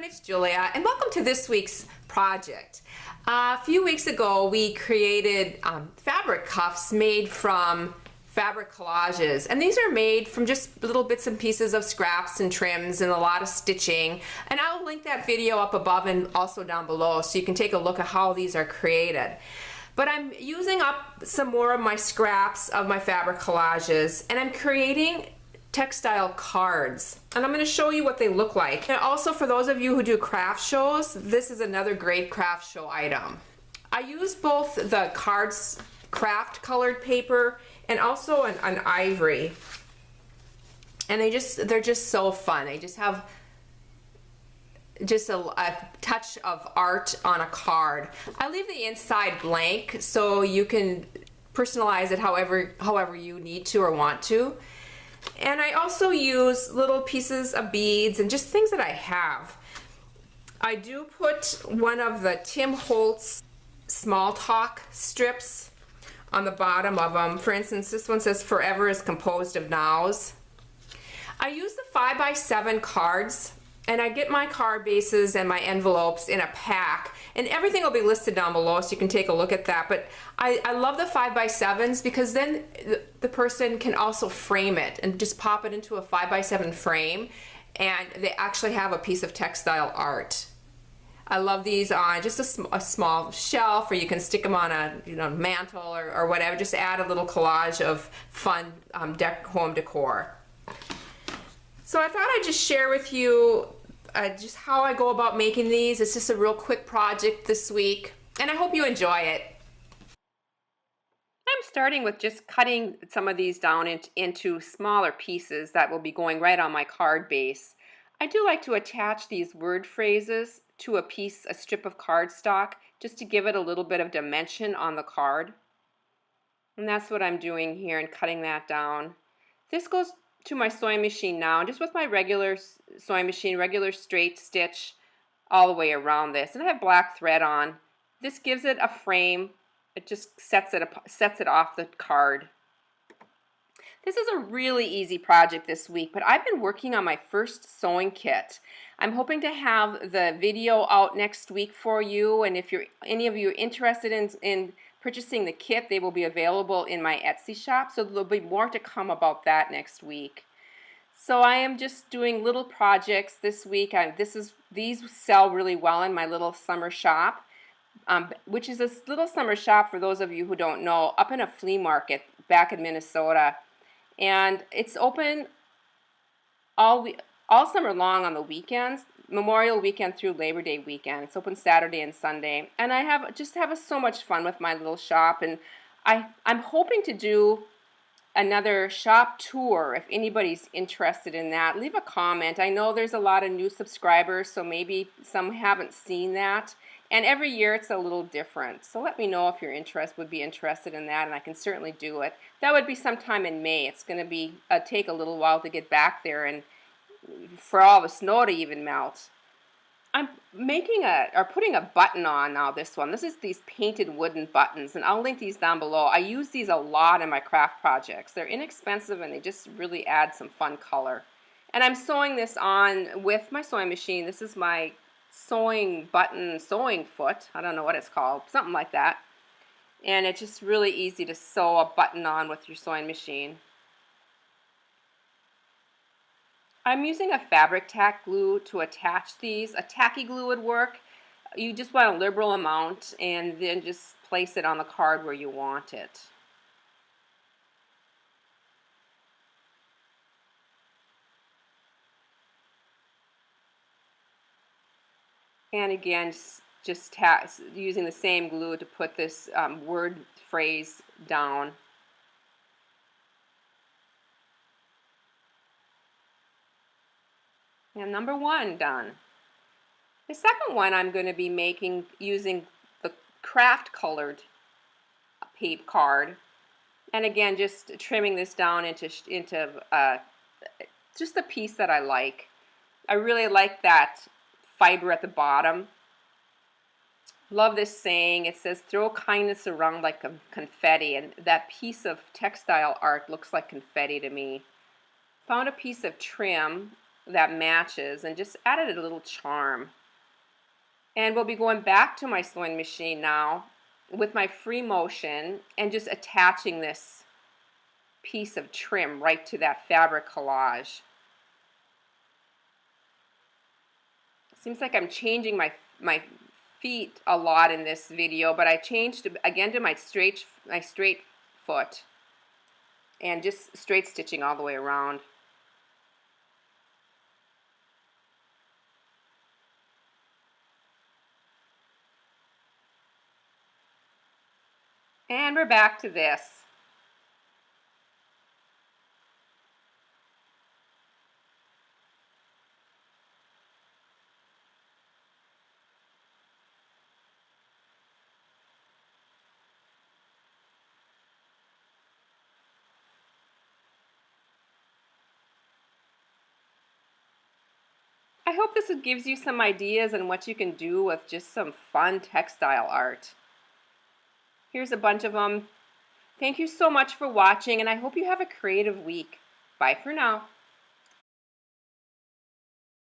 it's Julia, and welcome to this week's project. A few weeks ago, we created fabric cuffs made from fabric collages, and these are made from just little bits and pieces of scraps and trims and a lot of stitching. And I'll link that video up above and also down below so you can take a look at how these are created. But I'm using up some more of my scraps of my fabric collages, and I'm creating textile cards, and I'm going to show you what they look like. And also, for those of you who do craft shows, this is another great craft show item. I use both the cards craft colored paper and also an ivory, and they're just so fun. They just have just a touch of art on a card. I leave the inside blank so you can personalize it however you need to or want to. And I also use little pieces of beads and just things that I have. I do put one of the Tim Holtz small talk strips on the bottom of them. For instance, this one says "Forever is composed of nows." I use the 5x7 cards, and I get my card bases and my envelopes in a pack, and everything will be listed down below so you can take a look at that. But I love the 5x7s because then the person can also frame it and just pop it into a 5x7 frame, and they actually have a piece of textile art. I love these on just a small shelf, or you can stick them on a mantle or whatever. Just add a little collage of fun home decor. So I thought I'd just share with you just how I go about making these. It's just a real quick project this week, and I hope you enjoy it. I'm starting with just cutting some of these down into smaller pieces that will be going right on my card base. I do like to attach these word phrases to a strip of cardstock, just to give it a little bit of dimension on the card. And that's what I'm doing here and cutting that down. This goes to my sewing machine now, just with my regular sewing machine, regular straight stitch all the way around this. And I have black thread on. This gives it a frame. It just sets it off the card. This is a really easy project this week, but I've been working on my first sewing kit. I'm hoping to have the video out next week for you, and if any of you are interested in purchasing the kit, they will be available in my Etsy shop, so there'll be more to come about that next week. So I am just doing little projects this week. These sell really well in my little summer shop, which is a little summer shop, for those of you who don't know, up in a flea market back in Minnesota. And it's open all summer long on the weekends, Memorial Weekend through Labor Day weekend. It's open Saturday and Sunday, and I have so much fun with my little shop. And I'm hoping to do another shop tour. If anybody's interested in that, leave a comment. I know there's a lot of new subscribers, so maybe some haven't seen that. And every year it's a little different. So let me know if you're would be interested in that, and I can certainly do it. That would be sometime in May. It's going to be take a little while to get back there and for all the snow to even melt. I'm putting a button on now. This is these painted wooden buttons, and I'll link these down below. I use these a lot in my craft projects. They're inexpensive and they just really add some fun color. And I'm sewing this on with my sewing machine. This is my sewing foot. I don't know what it's called, something like that. And it's just really easy to sew a button on with your sewing machine. I'm using a fabric tack glue to attach these. A tacky glue would work. You just want a liberal amount and then just place it on the card where you want it. And again, just using the same glue to put this word phrase down. And number 1 done. The second one I'm going to be making using the craft colored paper card. And again, just trimming this down into just a piece that I like. I really like that fiber at the bottom. Love this saying. It says, "Throw kindness around like confetti," and that piece of textile art looks like confetti to me. Found a piece of trim that matches and just added a little charm. And we'll be going back to my sewing machine now with my free motion and just attaching this piece of trim right to that fabric collage. Seems like I'm changing my feet a lot in this video, but I changed again to my straight foot and just straight stitching all the way around. And we're back to this. I hope this gives you some ideas on what you can do with just some fun textile art. Here's a bunch of them. Thank you so much for watching, and I hope you have a creative week. Bye for now.